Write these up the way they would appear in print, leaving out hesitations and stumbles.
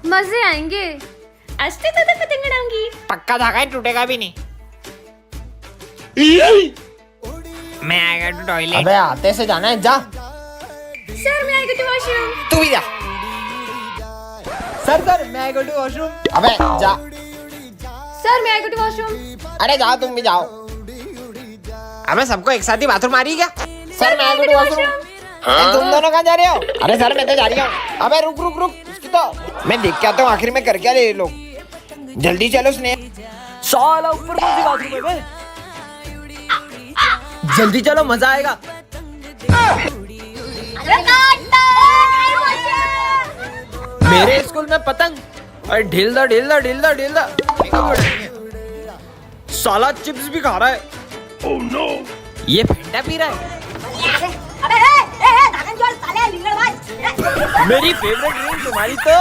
मजे आएंगे। आज तो ज्यादा पतंग उड़ाऊंगी। पक्का धागा है, टूटेगा भी नहीं। मैं आएगा टू टॉयलेट। अबे आते से जाना है, जा। सर मैं आएगा टू वॉशरूम। तू भी जा। सर मैं आई गो टू वॉशरूम। अबे जा। सर मैं आएगा टू वॉशरूम। अरे जाओ, तुम भी जाओ। अबे सबको एक साथ ही बाथरूम आ रही है क्या? सर मैं आई गो टू वॉशरूम। तुम दोनों कहाँ जा रहे हो? अरे सर मैं तो जा रही हूँ। अबे रुक रुक रुक, इसकी तो मैं देख के आता हूँ आखिर में कर क्या रहे ये लोग। जल्दी चलो स्नेह। साला ऊपर कौन सी बाथरूम है बे? जल्दी चलो, मजा आएगा। मेरे स्कूल में पतंग, अरे ढील दा। साला चिप्स भी खा रहा है। ओह नो, ये फेंटा पी रहा है। मेरी फेवरेट ड्रिंक तुम्हारी तो।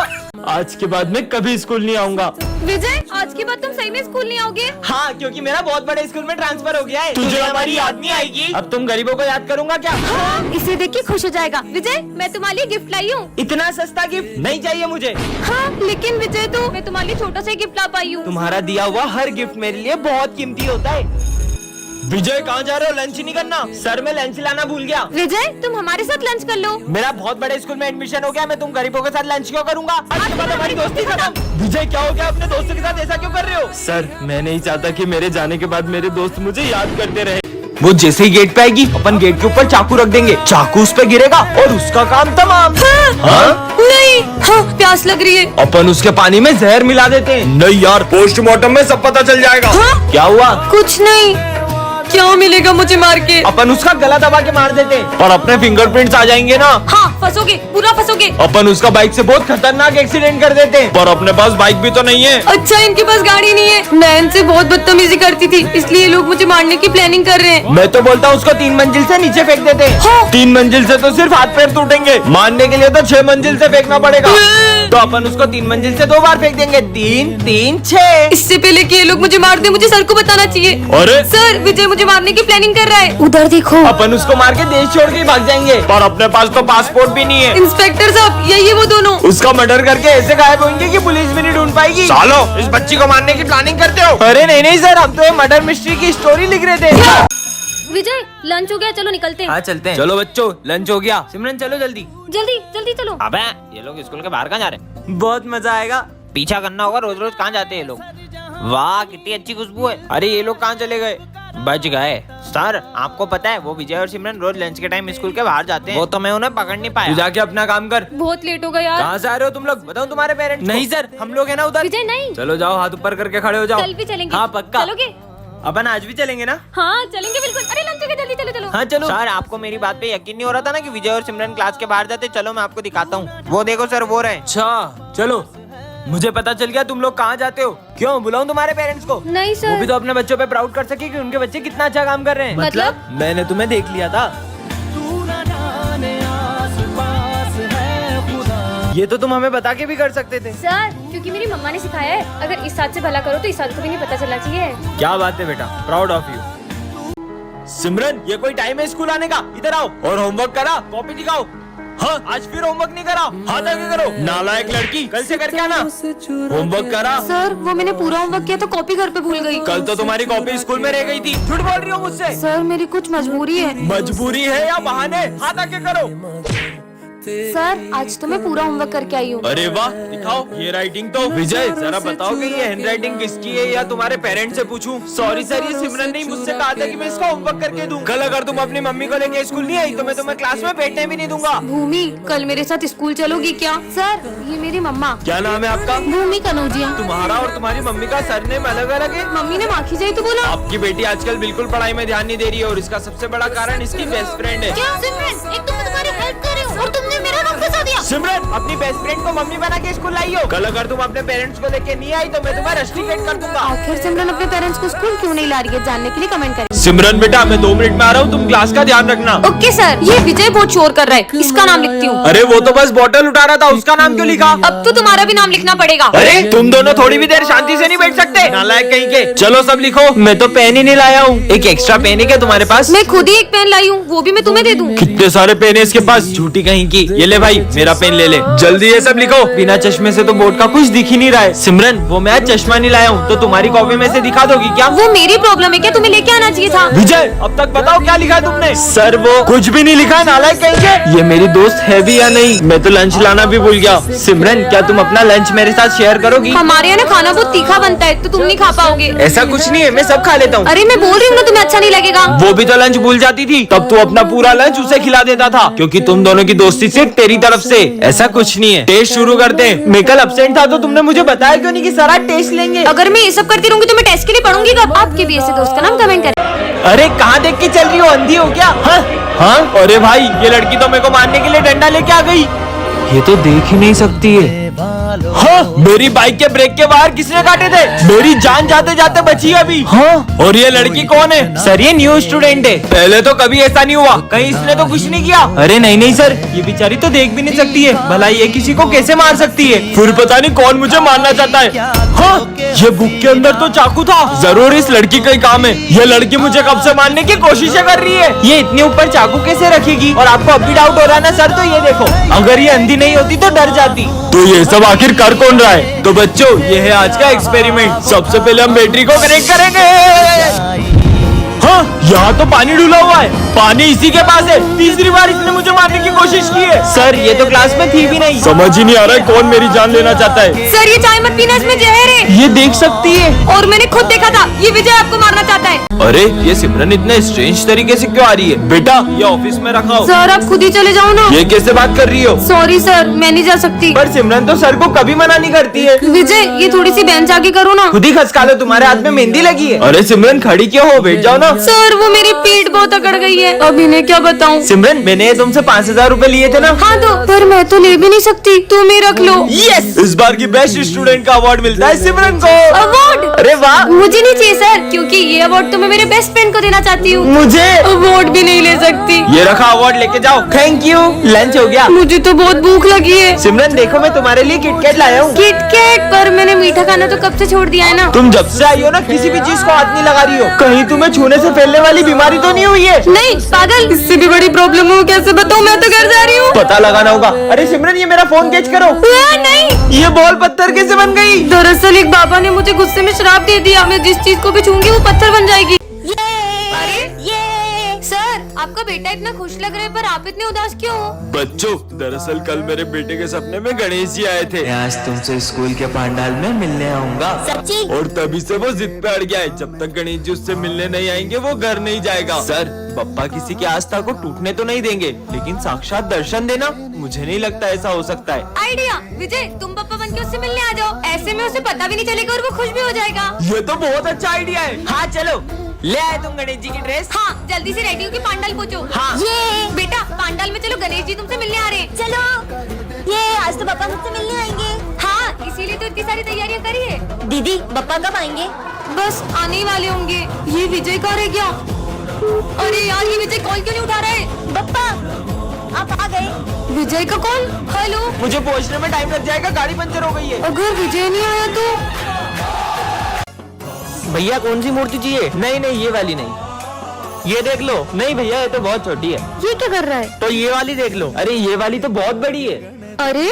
आज के बाद मैं कभी स्कूल नहीं आऊंगा। विजय आज के बाद तुम सही में स्कूल नहीं आओगे? हाँ, क्योंकि मेरा बहुत बड़े स्कूल में ट्रांसफर हो गया है। तुझे हमारी याद नहीं आएगी? अब तुम गरीबों को याद करूंगा क्या? हाँ, इसे देख के खुश हो जाएगा। विजय मैं तुम्हारे लिए गिफ्ट लाई हूँ। इतना सस्ता गिफ्ट नहीं चाहिए मुझे। हाँ लेकिन विजय तो मैं तुम्हारे लिए छोटा सा गिफ्ट ला पाई हूँ। तुम्हारा दिया हुआ हर गिफ्ट मेरे लिए बहुत कीमती होता है। विजय कहाँ जा रहे हो? लंच नहीं करना? सर मैं लंच लाना भूल गया। विजय तुम हमारे साथ लंच कर लो। मेरा बहुत बड़े स्कूल में एडमिशन हो गया, मैं तुम गरीबों के साथ लंच क्यों करूंगा? आज के बाद हमारी दोस्ती खत्म। विजय क्या हो गया? अपने दोस्तों के साथ ऐसा क्यों कर रहे हो? सर मैं नहीं चाहता कि मेरे जाने के बाद मेरे दोस्त मुझे याद करते रहे। वो जैसे ही गेट पे आएगी, अपन गेट के ऊपर चाकू रख देंगे, चाकू उस पे गिरेगा और उसका काम तमाम। हाँ? नहीं, हाँ प्यास लग रही है। अपन उसके पानी में जहर मिला देते हैं। नहीं यार, पोस्टमार्टम में सब पता चल जाएगा। हाँ? क्या हुआ? कुछ नहीं। क्या मिलेगा मुझे मार के? अपन उसका गला दबा के मार देते हैं और अपने फिंगरप्रिंट्स आ जाएंगे ना। हाँ फंसोगे, पूरा फंसोगे। अपन उसका बाइक से बहुत खतरनाक एक्सीडेंट कर देते हैं, पर अपने पास बाइक भी तो नहीं है। अच्छा इनके पास गाड़ी नहीं है। मैं इनसे बहुत बदतमीजी करती थी, इसलिए लोग मुझे मारने की प्लानिंग कर रहे हैं। मैं तो बोलता हूँ उसको 3 मंजिल से नीचे फेंक देते हैं। हाँ। 3 मंजिल से तो सिर्फ हाथ पैर टूटेंगे, मारने के लिए तो 6 मंजिल से फेंकना पड़ेगा। तो अपन उसको 3 मंजिल से 2 बार फेंक देंगे। 3 3 6। इससे पहले कि ये लोग मुझे मार दे, मुझे सर को बताना चाहिए। अरे सर विजय मुझे मारने की प्लानिंग कर रहा है। उधर देखो। अपन उसको मार के देश छोड़ के भाग जाएंगे, पर अपने पास तो पासपोर्ट भी नहीं है। इंस्पेक्टर साहब यही है वो दोनों। उसका मर्डर करके ऐसे गायब होंगे कि पुलिस भी नहीं ढूंढ पाएगी। सालो इस बच्ची को मारने की प्लानिंग करते हो? अरे नहीं सर, हम तो ये मर्डर मिस्ट्री की स्टोरी लिख रहे थे। विजय लंच हो गया, चलो निकलते हैं। हाँ चलते हैं। चलो बच्चों लंच हो गया। सिमरन चलो जल्दी। जल्दी जल्दी चलो। अबे ये लोग स्कूल के बाहर कहाँ जा रहे हैं? बहुत मजा आएगा। पीछा करना होगा, रोज रोज कहाँ जाते हैं ये लोग? वाह कितनी अच्छी खुशबू है। अरे ये लोग कहाँ चले गए? बच गए। सर आपको पता है वो विजय और सिमरन रोज लंच के टाइम स्कूल के बाहर जाते हैं। वो तो मैं उन्हें पकड़ नहीं तू पाया। जाके अपना काम कर। बहुत लेट हो गया यार। कहाँ से आ रहे हो तुम लोग? बताओ तुम्हारे पेरेंट्स। नहीं सर, हम लोग है ना उधर। विजय नहीं। चलो जाओ, हाथ ऊपर करके खड़े हो जाओ। कल भी चलेंगे। हाँ पक्का। चलोगे? अपन आज भी चलेंगे ना? हाँ चलेंगे बिल्कुल। अरे लंच हो गया, जल्दी चलो चलो। हाँ चलो। सर आपको मेरी बात पे यकीन नहीं हो रहा था ना कि विजय और सिमरन क्लास के बाहर जाते? चलो मैं आपको दिखाता हूँ। वो देखो सर वो रहे। अच्छा चलो, मुझे पता चल गया तुम लोग कहाँ जाते हो। क्यों बुलाऊं तुम्हारे पेरेंट्स को? नहीं वो सर। भी तो अपने बच्चों पे प्राउड कर सके कि उनके बच्चे कितना अच्छा काम कर रहे हैं। मतलब? मैंने तुम्हें देख लिया था। ये तो तुम हमें बता के भी कर सकते थे। सर क्योंकि मेरी मम्मा ने सिखाया है, अगर इस साथ से भला करो तो इस साथ को भी नहीं पता चलना चाहिए। क्या बात है बेटा, प्राउड ऑफ यू। सिमरन ये कोई टाइम है स्कूल आने का? इधर आओ। और होमवर्क करा? कॉपी दिखाओ। हाँ आज फिर होमवर्क नहीं करा? हाथ आगे करो। नालायक लड़की, कल से करके आना। होमवर्क करा? सर वो मैंने पूरा होमवर्क किया तो कॉपी घर पे भूल गई। कल तो तुम्हारी कॉपी स्कूल में रह गई थी। झूठ बोल रही हो मुझसे। सर मेरी कुछ मजबूरी है। मजबूरी है या बहाने? हाथ आगे करो। सर आज तो मैं पूरा होमवर्क करके आई हूँ। अरे वाह, दिखाओ ये राइटिंग तो। विजय जरा बताओ कि ये हैंड राइटिंग किसकी है या तुम्हारे पेरेंट्स से पूछूं? सॉरी सर, ये सिमरन ने मुझसे कहा था कि मैं इसका होमवर्क करके दूं। कल अगर तुम अपनी मम्मी को लेके स्कूल नहीं आई तो मैं तुम्हें क्लास में बैठने भी नहीं दूंगा। भूमि कल मेरे साथ स्कूल चलोगी क्या? सर ये मेरी मम्मा। क्या नाम है आपका? भूमि कनौजिया। तुम्हारा और तुम्हारी मम्मी का सरनेम अलग अलग है? मम्मी ने माखी जाई तो बोला। आपकी बेटी आजकल बिल्कुल पढ़ाई में ध्यान नहीं दे रही है और इसका सबसे बड़ा कारण इसकी बेस्ट फ्रेंड है। क्या सिमरन, एक तो मैं तुम्हारी हेल्प कर रही हूँ और तुमने मेरा नाम फंसा दिया। सिमरन अपनी बेस्ट फ्रेंड को मम्मी बना के स्कूल लाई हो। कल अगर तुम अपने पेरेंट्स को लेके नहीं आई तो मैं तुम्हें रस्टिकेट कर दूंगा। आखिर सिमरन अपने पेरेंट्स को स्कूल क्यों नहीं ला रही है, जानने के लिए कमेंट करें। सिमरन बेटा मैं 2 मिनट में आ रहा हूँ, तुम क्लास का ध्यान रखना। Okay sir. ये विजय बहुत शोर कर रहा है, इसका नाम लिखती हूँ। अरे वो तो बस बॉटल उठा रहा था, उसका नाम क्यों लिखा? अब तो तुम्हारा भी नाम लिखना पड़ेगा। अरे तुम दोनों थोड़ी भी देर शांति से नहीं बैठ सकते? नालायक कहीं के। चलो सब लिखो। मैं तो पेन ही नहीं लाया हूँ। एक एक्स्ट्रा पेन है क्या तुम्हारे पास? मैं खुद ही एक पेन लाई हूँ, वो भी मैं तुम्हें दे दूँ। कितने सारे पेन है इसके पास, झूठी कहीं की। ये ले ले भाई मेरा पेन ले ले, जल्दी ये सब लिखो। बिना चश्मे से तो बोर्ड का कुछ दिख ही नहीं रहा है। सिमरन वो मैं आज चश्मा नहीं लाया हूँ, तो तुम्हारी कॉपी में से दिखा दोगी क्या? वो मेरी प्रॉब्लम है क्या, तुम्हें लेके आना चाहिए था। विजय अब तक बताओ क्या लिखा है तुमने? सर वो कुछ भी नहीं लिखा, नालायक कहेंगे। ये मेरी दोस्त है भी या नहीं, मैं तो लंच लाना भी भूल गया। सिमरन क्या तुम अपना लंच मेरे साथ शेयर करोगी? हमारे यहाँ ना खाना बहुत तीखा बनता है, तो तुम नहीं खा पाओगे। ऐसा कुछ नहीं है, मैं सब खा लेता हूँ। अरे मैं बोल रही हूँ ना, तुम्हें अच्छा नहीं लगेगा। वो भी तो लंच भूल जाती थी, तब तू अपना पूरा लंच उसे खिला देता था, क्योंकि तुम दोनों की दोस्ती सिर्फ तेरी तरफ से। ऐसा कुछ नहीं है, टेस्ट शुरू करते हैं। मैं कल एब्सेंट था तो तुमने मुझे बताया क्यों नहीं कि सर आज टेस्ट लेंगे? अगर मैं ये सब करती रहूंगी तो मैं टेस्ट के लिए पढ़ूंगी कब? आपके भी ऐसे दोस्त का नाम कमेंट करें। अरे कहाँ देख के चल रही हो, अंधी हो क्या? हाँ हाँ, अरे भाई ये लड़की तो मेरे को मारने के लिए डंडा लेके आ गई। ये तो देख ही नहीं सकती है। हाँ, मेरी बाइक के ब्रेक के बाहर किसने काटे थे? मेरी जान जाते जाते बची अभी। हाँ, और ये लड़की कौन है? सर ये न्यू स्टूडेंट है। पहले तो कभी ऐसा नहीं हुआ, कहीं इसने तो कुछ नहीं किया। अरे नहीं नहीं सर, ये बेचारी तो देख भी नहीं सकती है, भला ये किसी को कैसे मार सकती है? फिर पता नहीं कौन मुझे मारना चाहता है। हाँ, ये बुक के अंदर तो चाकू था, जरूर इस लड़की का ही काम है। ये लड़की मुझे कब से मारने की कोशिशें कर रही है। ये इतने ऊपर चाकू कैसे रखेगी? और आपको अब भी डाउट हो रहा है ना सर, तो ये देखो, अगर ये अंधी नहीं होती तो डर जाती। तो ये सब आखिर कर कौन रहा है? तो बच्चों ये है आज का एक्सपेरिमेंट। सबसे पहले हम बैटरी को कनेक्ट करेंगे। हाँ, यहाँ तो पानी डूला हुआ है, पानी इसी के पास है। तीसरी बार इसने मुझे मारने की कोशिश की है। सर ये तो क्लास में थी भी नहीं। समझ ही नहीं आ रहा है कौन मेरी जान लेना चाहता है। सर ये चाय मत पीना, इसमें जहर है। ये देख सकती है, और मैंने खुद देखा था, ये विजय आपको मारना चाहता है। अरे ये सिमरन इतने स्ट्रेंज तरीके से क्यों आ रही है? बेटा ये ऑफिस में रखा हो। सर आप खुद ही चले जाओ ना। ये कैसे बात कर रही हो? सॉरी सर, मैं नहीं जा सकती। पर सिमरन तो सर को कभी मना नहीं करती है। विजय ये थोड़ी सी बेंच आगे करो ना। खुद ही खसका लो, तुम्हारे हाथ में मेहंदी लगी है। अरे सिमरन खड़ी क्यों हो, बैठ जाओ ना। सर वो मेरी पीठ बहुत अकड़ गई है, अब इन्हें क्या बताऊं। सिमरन मैंने तुमसे 5000 रूपए लिए थे ना? हाँ तो, पर मैं तो ले भी नहीं सकती, तुम ही रख लो। यस, इस बार की बेस्ट स्टूडेंट का अवार्ड मिलता है सिमरन को। अवार्ड? अरे वाह। मुझे नहीं चाहिए सर, क्योंकि ये अवार्ड तो मैं मेरे बेस्ट फ्रेंड को देना चाहती हूँ। मुझे अवार्ड भी नहीं ले सकती। ये रखा, अवार्ड लेके जाओ। Thank you. लंच हो गया? मुझे तो बहुत भूख लगी है। सिमरन देखो मैं तुम्हारे लिए किटकैट लाया हूँ। किटकैट? पर मैंने मीठा खाना तो कब से छोड़ दिया है ना। तुम जब से आई हो ना किसी भी चीज को हाथ नहीं लगा रही हो। कहीं तुम्हें छूने से फैलने वाली बीमारी तो नहीं हुई है? नहीं पागल, इससे भी बड़ी प्रॉब्लम हो, कैसे बताऊँ, मैं तो घर जा रही हूँ। पता लगाना होगा। अरे सिमरन ये मेरा फोन कैच करो। नहीं, ये बॉल पत्थर कैसे बन गई? दरअसल एक बाबा ने मुझे गुस्से में श्राप दे दिया, मैं जिस चीज को भी छूंगी वो पत्थर बन जाएगी। अरे सर आपका बेटा इतना खुश लग रहा है, पर आप इतने उदास क्यों हो? बच्चों दरअसल कल मेरे बेटे के सपने में गणेश जी आए थे। मैं आज तुमसे स्कूल के पंडाल में मिलने आऊंगा। सच्ची? और तभी से वो जिद पे अड़ गया है, जब तक गणेश जी उससे मिलने नहीं आएंगे वो घर नहीं जाएगा। सर पप्पा किसी की आस्था को टूटने तो नहीं देंगे, लेकिन साक्षात दर्शन देना मुझे नहीं लगता ऐसा हो सकता है। आइडिया विजय, तुम पापा बन के उससे मिलने आ जाओ, ऐसे में उसे पता भी नहीं चलेगा और वो खुश भी हो जाएगा। ये तो बहुत अच्छा आइडिया है। हाँ चलो, ले आए तुम गणेश जी की ड्रेस? हाँ जल्दी से रेडी होके पांडाल पहुँचो। हाँ। ये बेटा पांडाल में चलो, गणेश जी तुमसे मिलने आ रहे हैं। चलो। ये आज तो पापा मुझसे मिलने आएंगे। हाँ इसीलिए तो इतनी सारी तैयारियां करी है। दीदी पापा कब आएंगे? बस आने ही वाले होंगे। ये विजय कहाँ रह गया? अरे यार ये विजय कॉल क्यों नहीं उठा रहा है? पापा आप आ गए? विजय का कॉल? हेलो। मुझे पहुंचने में टाइम लग जाएगा, गाड़ी पंचर हो गई है। अगर विजय नहीं आया तो? भैया कौन सी मूर्ति चाहिए? नहीं नहीं ये वाली नहीं, ये देख लो। नहीं भैया ये तो बहुत छोटी है। ये क्या कर रहा है? तो ये वाली देख लो। अरे ये वाली तो बहुत बड़ी है। अरे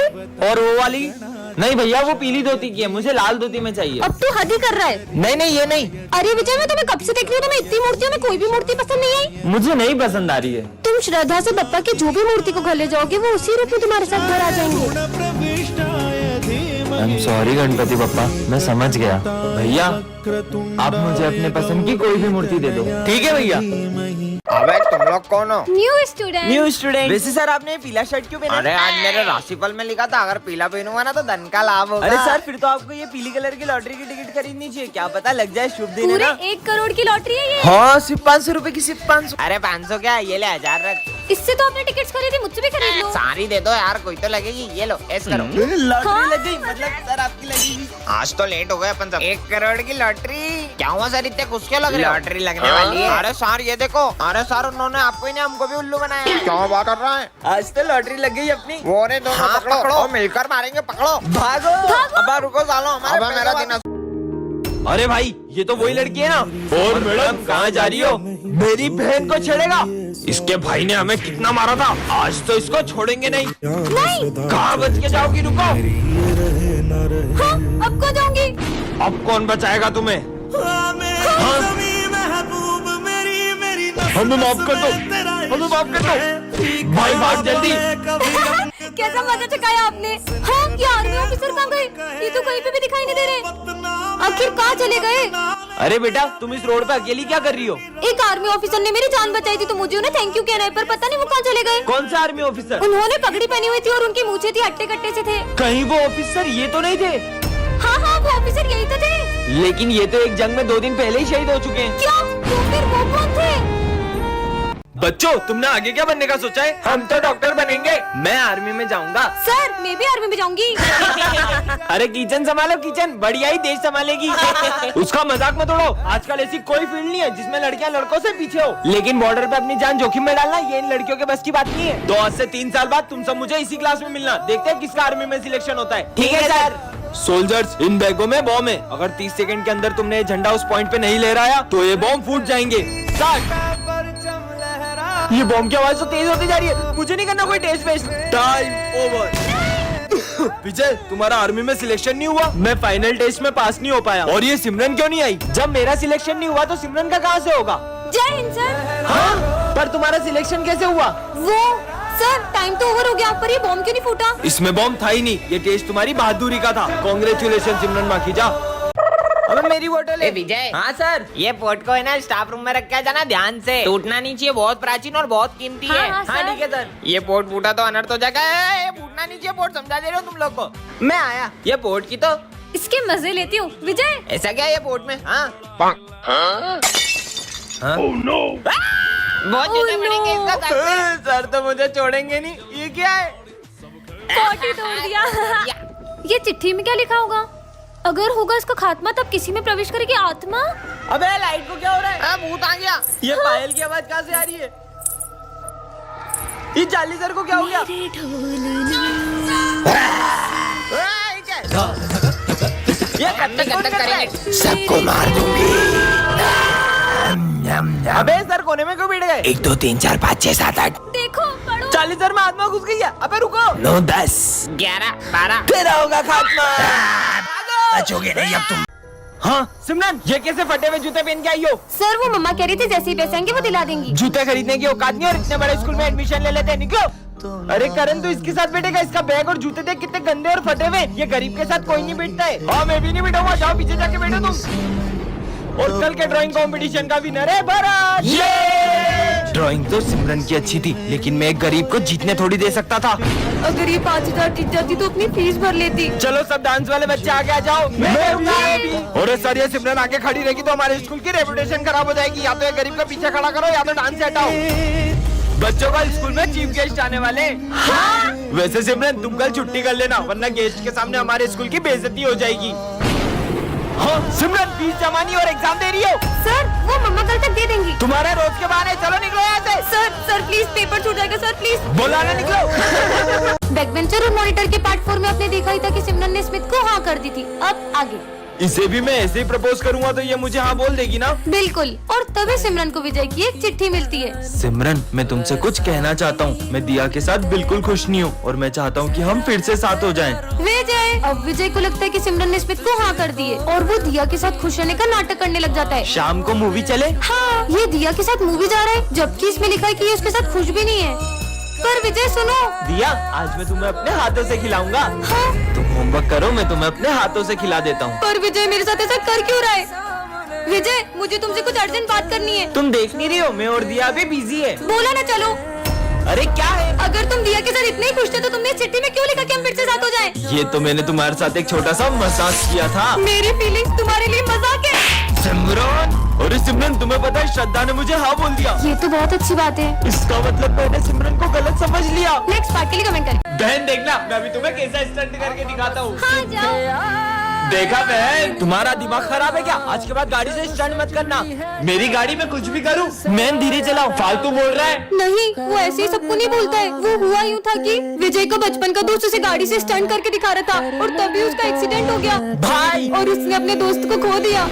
और वो वाली? नहीं भैया वो पीली धोती की है, मुझे लाल धोती में चाहिए। अब तू हद ही कर रहा है। नहीं नहीं ये नहीं। अरे विजय मैं तुम्हें कब से देख रही हूँ, तुम्हें इतनी मूर्तियों में कोई भी मूर्ति पसंद नहीं आई? मुझे नहीं पसंद आ रही है। तुम श्रद्धा से बप्पा की जो भी मूर्ति को घर ले जाओगे वो उसी रूप में तुम्हारे साथ घर आ जाएंगे। I am sorry Ganpati Bappa, मैं समझ गया। भैया आप मुझे अपने पसंद की कोई भी मूर्ति दे दो। ठीक है भैया। अबे तुम लोग कौन हो? New student. वैसे सर आपने पीला शर्ट क्यों पहना? अरे आज मेरे राशिफल में लिखा था अगर पीला पहनूंगा ना तो धन का लाभ होगा। अरे सर फिर तो आपको ये पीली कलर की लॉटरी की टिकट खरीदनी चाहिए, क्या पता लग जाए शुभ दिन है पूरे ना। 1 करोड़ की लॉटरी है ये। हाँ सिर्फ 500 रुपए की, सिर्फ 500। अरे 500 क्या, ये ले 1000 रख। इससे तो आपने टिकट्स खरीदी, मुझसे भी खरीद लो। सारी दे दो यार, कोई तो लगेगी। ये लो ऐस करो। लॉटरी लग गई, मतलब सर आपकी लगेगी। आज तो लेट हो गए अपन सब। 1 करोड़ की लॉटरी। क्या हुआ सर इतने खुश क्यों लग रहे हो? लॉटरी लगने वाली है। अरे सर ये देखो, अरे सर उन्होंने आपको ही नहीं हमको भी उल्लू बनाया। क्या बात कर रहा है? आज तो लॉटरी लग गई अपनी। वो रे दोनों पकड़ो और मिलकर मारेंगे। पकड़ो भागो। अब रुको सालो, हमारा मेरा दिन। अरे भाई ये तो वही लड़की है ना। और मैडम कहाँ जा रही हो? मेरी बहन को छेड़ेगा? इसके भाई ने हमें कितना मारा था, आज तो इसको छोड़ेंगे नहीं। नहीं। कहाँ बच के जाओगी, रुको। हाँ, अब को जाऊंगी। अब कौन बचाएगा तुम्हें? हमें माफ कर दो, हमें माफ कर दो। भाई भाग जल्दी। कैसा मजा चकाया आपने। हाँ, ये आर्मी ऑफिसर कहाँ गए? ये तो कहीं पे भी दिखाई नहीं दे रहे। आखिर कहाँ चले गए? अरे बेटा, तुम इस रोड पे अकेली क्या कर रही हो? एक आर्मी ऑफिसर ने मेरी जान बचाई थी तो मुझे उन्हें थैंक यू कहना है, पर पता नहीं वो कहाँ चले गए। कौन सा आर्मी ऑफिसर? उन्होंने पगड़ी पहनी हुई थी और उनकी मूछें थी अट्टे कट्टे से थे। कहीं वो ऑफिसर ये तो नहीं थे? हाँ हाँ, वो ऑफिसर यही तो थे। लेकिन ये तो एक जंग में 2 दिन पहले ही शहीद हो चुके हैं। क्या? तो फिर वो कौन थे? बच्चों, तुमने आगे क्या बनने का सोचा है? हम तो डॉक्टर बनेंगे। मैं आर्मी में जाऊंगा। सर, मैं भी आर्मी में जाऊंगी। अरे किचन संभालो, किचन बढ़िया ही देश संभालेगी। उसका मजाक मत उड़ाओ। आजकल ऐसी कोई फील्ड नहीं है जिसमें लड़कियां लड़कों से पीछे हो। लेकिन बॉर्डर पे अपनी जान जोखिम में डालना ये इन लड़कियों के बस की बात नहीं है। तो आज से 3 साल बाद तुम सब मुझे इसी क्लास में मिलना। देखते हैं किसका आर्मी में सिलेक्शन होता है। ठीक है सर। सोल्जर्स, इन बैगों में बॉम्ब है। अगर 30 सेकंड के अंदर तुमने ये झंडा उस पॉइंट पे नहीं लहराया तो ये बॉम्ब फूट जाएंगे। स्टार्ट। ये बॉम्ब की आवाज तो तेज होती जा रही है। मुझे नहीं करना कोई टेस्ट वेस्ट। Time over. विजय, तुम्हारा आर्मी में सिलेक्शन नहीं हुआ। मैं फाइनल टेस्ट में पास नहीं हो पाया। और ये सिमरन क्यों नहीं आई? जब मेरा सिलेक्शन नहीं हुआ तो सिमरन का कहाँ से होगा? जय हिंद सर। हाँ, पर तुम्हारा सिलेक्शन कैसे हुआ? वो सर, टाइम तो ओवर हो गया, पर ये बॉम्ब क्यों नहीं फूटा? इसमें बॉम्ब था ही नहीं। ये टेस्ट तुम्हारी बहादुरी का था। कांग्रेचुलेशन सिमरन माखीजा। अबे मेरी बोतल है। विजय। हाँ सर। ये पोर्ट को है ना स्टाफ रूम में रख के जाना ध्यान से, टूटना नहीं चाहिए, बहुत प्राचीन और बहुत कीमती है। हाँ, हाँ ठीक है सर। ये पोर्ट फूटा तो अनर्थ हो जाएगा। ये फूटना नहीं चाहिए पोर्ट, समझा दे रहे हो तुम लोग को। मैं आया। ये पोर्ट की तो इसके मजे लेती हूँ। विजय, ऐसा क्या है ये पोर्ट में? हाँ बहुत जूते पड़ेंगे इसका सर पे। सर तो मुझे छोड़ेंगे नहीं। ये क्या है? पॉटी तोड़ दिया। ये चिट्ठी में क्या लिखा होगा? अगर होगा इसका खात्मा तब किसी में प्रवेश करेगी आत्मा। अबे लाइट को क्या हो रहा है? भूत आ गया। ये पायल की आवाज कहाँ से आ रही है? ये जाली सर को क्या हो गया? ये गंदक करेंगे। सबको मार दूंगी। अबे सर कोने में क्यों बैठ गए? 1 2 3 4 5 6 7 8 देखो पढ़ो। जाली सर में आत्मा घुस गई है। अबे रुको। 9 10 11 12 तेरा होगा खात्मा। बचोगे नहीं अब तुम। हाँ सिमरन, ये कैसे फटे हुए जूते पहन के आई हो? सर, वो मम्मा कह रही थी जैसे ही पैसे आएंगे वो दिला देंगी। जूते खरीदने की औकात नहीं और इतने बड़े स्कूल में एडमिशन ले लेते हैं। निकलो। अरे करण, तू इसके साथ बैठेगा? इसका बैग और जूते देख कितने गंदे और फटे हुए। ये गरीब के साथ कोई नहीं बैठता है। हाँ मैं भी नहीं बैठूंगा। जाओ पीछे जाके बैठो तुम। और कल के ड्राइंग कंपटीशन का विनर है भरत। ड्राइंग तो सिमरन की अच्छी थी, लेकिन मैं एक गरीब को जीतने थोड़ी दे सकता था। अगर ये 5000 जीत जाती तो अपनी फीस भर लेती। चलो सब डांस वाले बच्चे आगे आ जाओ। और सर, ये सिमरन आगे खड़ी रहेगी तो हमारे स्कूल की रेपुटेशन खराब हो जाएगी। या तो ये गरीब का पीछे खड़ा करो या तो डांस से हटाओ। बच्चों का स्कूल में चीफ गेस्ट आने वाले। हाँ? वैसे सिमरन तुम कल छुट्टी कर लेना, वरना गेस्ट के सामने हमारे स्कूल की बेइज्जती हो जाएगी। हाँ सिमरन, फीस जमा नहीं और एग्जाम दे रही हो? सर, वो मम्मा कल तक दे देंगी। तुम्हारे रोज के बहाने। चलो निकलो यहाँ से। सर प्लीज, पेपर छूट जाएगा सर, प्लीज। बोला ना निकलो। बैकबेंचर और मॉनिटर के पार्ट 4 में आपने देखा ही था कि सिमरन ने स्मिथ को हाँ कर दी थी। अब आगे। इसे भी मैं ऐसे ही प्रपोज करूंगा तो ये मुझे हाँ बोल देगी ना? बिल्कुल। और तभी सिमरन को विजय की एक चिट्ठी मिलती है। सिमरन, मैं तुमसे कुछ कहना चाहता हूँ। मैं दिया के साथ बिल्कुल खुश नहीं हूँ और मैं चाहता हूँ कि हम फिर से साथ हो जाएं। विजय, अब विजय को लगता है कि सिमरन ने स्मिथ को हाँ कर दी है और वो दिया के साथ खुश रहने का नाटक करने लग जाता है। शाम को मूवी चले? हाँ, ये दिया के साथ मूवी जा रहा है, जबकि इसमें लिखा है कि ये उसके साथ खुश भी नहीं है। पर विजय सुनो। दिया, आज मैं तुम्हें अपने हाथों से खिलाऊंगा। हाँ? तुम होमवर्क करो, मैं तुम्हें अपने हाथों से खिला देता हूँ। पर विजय मेरे साथ ऐसा कर क्यों रहा है? विजय, मुझे तुमसे कुछ अर्जेंट बात करनी है। तुम देख नहीं रही हो, मैं और दिया भी बिजी है। बोला ना चलो। अरे क्या है? अगर तुम दिया के साथ इतने ही खुश थे तो तुमने इस चिट्ठी में क्यों लिखा कि हम फिर से साथ हो जाएं? ये तो मैंने तुम्हारे साथ एक छोटा सा मजाक किया था। मेरी फीलिंग्स तुम्हारे लिए मजाक है। सिमरन, अरे सिमरन, तुम्हें पता है श्रद्धा ने मुझे हाँ बोल दिया। ये तो बहुत अच्छी बात है। इसका मतलब मैंने सिमरन को गलत समझ लिया। नेक्स्ट पार्ट के लिए कमेंट करें। बहन देखना, मैं अभी तुम्हें कैसा स्टंट करके दिखाता हूँ। हाँ जाओ। देखा बहन, तुम्हारा दिमाग खराब है क्या? आज के बाद गाड़ी से स्टंट मत करना। मेरी गाड़ी में कुछ भी करूँ मैं धीरे चलाओ। फालतू बोल रहा है। नहीं, वो ऐसे ही सबको नहीं बोलता है। वो हुआ यूँ था कि विजय का बचपन का दोस्त उसे गाड़ी से स्टंट करके दिखा रहा था और तभी उसका एक्सीडेंट हो गया भाई, और उसने अपने दोस्त को खो दिया।